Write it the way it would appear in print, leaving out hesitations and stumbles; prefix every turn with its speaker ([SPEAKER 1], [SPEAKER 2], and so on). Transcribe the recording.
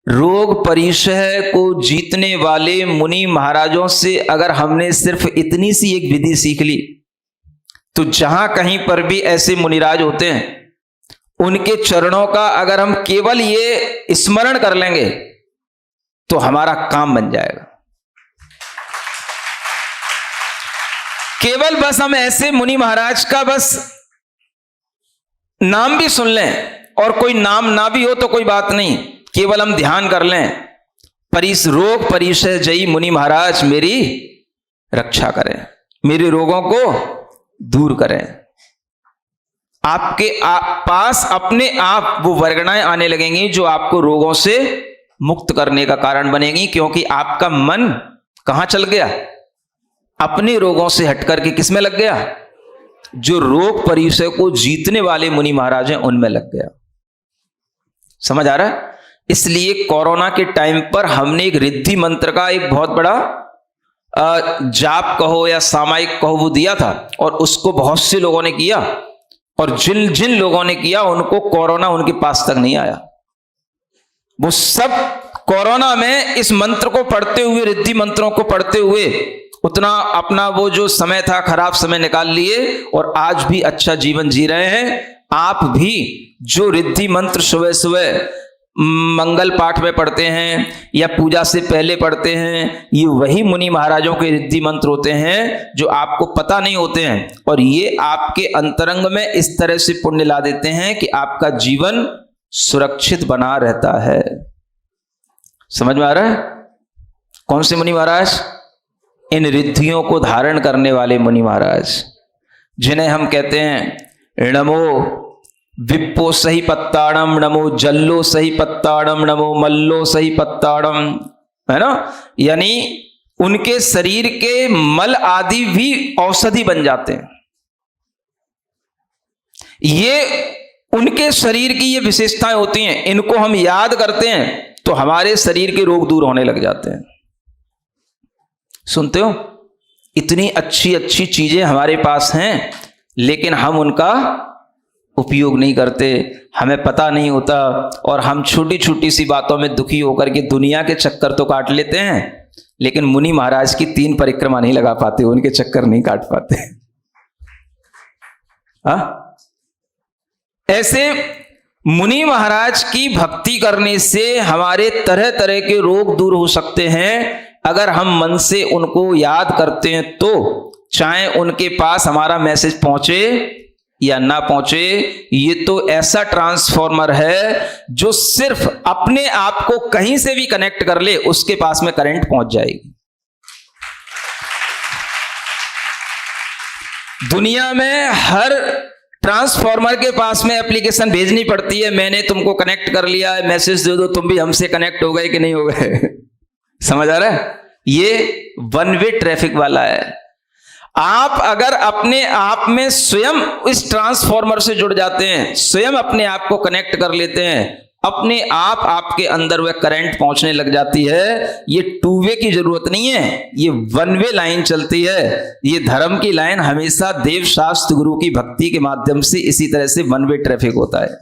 [SPEAKER 1] रोग परिशय को जीतने वाले मुनि महाराजों से अगर हमने सिर्फ इतनी सी एक विधि सीख ली, तो जहां कहीं पर भी ऐसे मुनिराज होते हैं, उनके चरणों का अगर हम केवल ये स्मरण कर लेंगे तो हमारा काम बन जाएगा। केवल बस हम ऐसे मुनि महाराज का बस नाम भी सुन लें, और कोई नाम ना भी हो तो कोई बात नहीं, केवल हम ध्यान कर लें, परिस रोग परिशय जयी मुनि महाराज मेरी रक्षा करें, मेरे रोगों को दूर करें। आपके पास अपने आप वो वर्गणाएं आने लगेंगी जो आपको रोगों से मुक्त करने का कारण बनेगी, क्योंकि आपका मन कहां चल गया? अपने रोगों से हटकर के किसमें लग गया? जो रोग परिशय को जीतने वाले मुनि महाराज हैं उनमें लग गया। समझ आ रहा है? इसलिए कोरोना के टाइम पर हमने एक रिद्धि मंत्र का एक बहुत बड़ा जाप कहो या सामायिक कहो वो दिया था, और उसको बहुत से लोगों ने किया, और जिन जिन लोगों ने किया उनको कोरोना उनके पास तक नहीं आया। वो सब कोरोना में इस मंत्र को पढ़ते हुए, रिद्धि मंत्रों को पढ़ते हुए उतना अपना वो जो समय था खराब समय निकाल लिए, और आज भी अच्छा जीवन जी रहे हैं। आप भी जो रिद्धि मंत्र सुबह सुबह मंगल पाठ में पढ़ते हैं या पूजा से पहले पढ़ते हैं, ये वही मुनि महाराजों के रिद्धि मंत्र होते हैं जो आपको पता नहीं होते हैं, और ये आपके अंतरंग में इस तरह से पुण्य ला देते हैं कि आपका जीवन सुरक्षित बना रहता है। समझ में आ रहा है? कौन से मुनि महाराज? इन रिद्धियों को धारण करने वाले मुनि महाराज, जिन्हें हम कहते हैं नमो विप्पो सही पत्ताड़म, नमो जल्लो सही पत्ताड़म, नमो मल्लो सही पत्ताड़म, है ना? यानी उनके शरीर के मल आदि भी औषधि बन जाते हैं। ये उनके शरीर की ये विशेषताएं होती हैं, इनको हम याद करते हैं तो हमारे शरीर के रोग दूर होने लग जाते हैं। सुनते हो? इतनी अच्छी अच्छी चीजें हमारे पास हैं, लेकिन हम उनका उपयोग नहीं करते, हमें पता नहीं होता, और हम छोटी छोटी सी बातों में दुखी होकर के दुनिया के चक्कर तो काट लेते हैं, लेकिन मुनि महाराज की 3 परिक्रमा नहीं लगा पाते, उनके चक्कर नहीं काट पाते। ऐसे मुनि महाराज की भक्ति करने से हमारे तरह तरह के रोग दूर हो सकते हैं, अगर हम मन से उनको याद करते हैं तो। चाहे उनके पास हमारा मैसेज पहुंचे या ना पहुंचे, ये तो ऐसा ट्रांसफॉर्मर है जो सिर्फ अपने आप को कहीं से भी कनेक्ट कर ले, उसके पास में करंट पहुंच जाएगी। दुनिया में हर ट्रांसफॉर्मर के पास में एप्लीकेशन भेजनी पड़ती है, मैंने तुमको कनेक्ट कर लिया है, मैसेज दे दो, तुम भी हमसे कनेक्ट हो गए कि नहीं हो गए। समझ आ रहा है? ये वन वे ट्रैफिक वाला है। आप अगर अपने आप में स्वयं इस ट्रांसफॉर्मर से जुड़ जाते हैं, स्वयं अपने आप को कनेक्ट कर लेते हैं, अपने आप आपके अंदर वह करंट पहुंचने लग जाती है। ये 2 वे की जरूरत नहीं है, ये 1 वे लाइन चलती है। ये धर्म की लाइन हमेशा देव शास्त्र गुरु की भक्ति के माध्यम से इसी तरह से 1 वे ट्रैफिक होता है।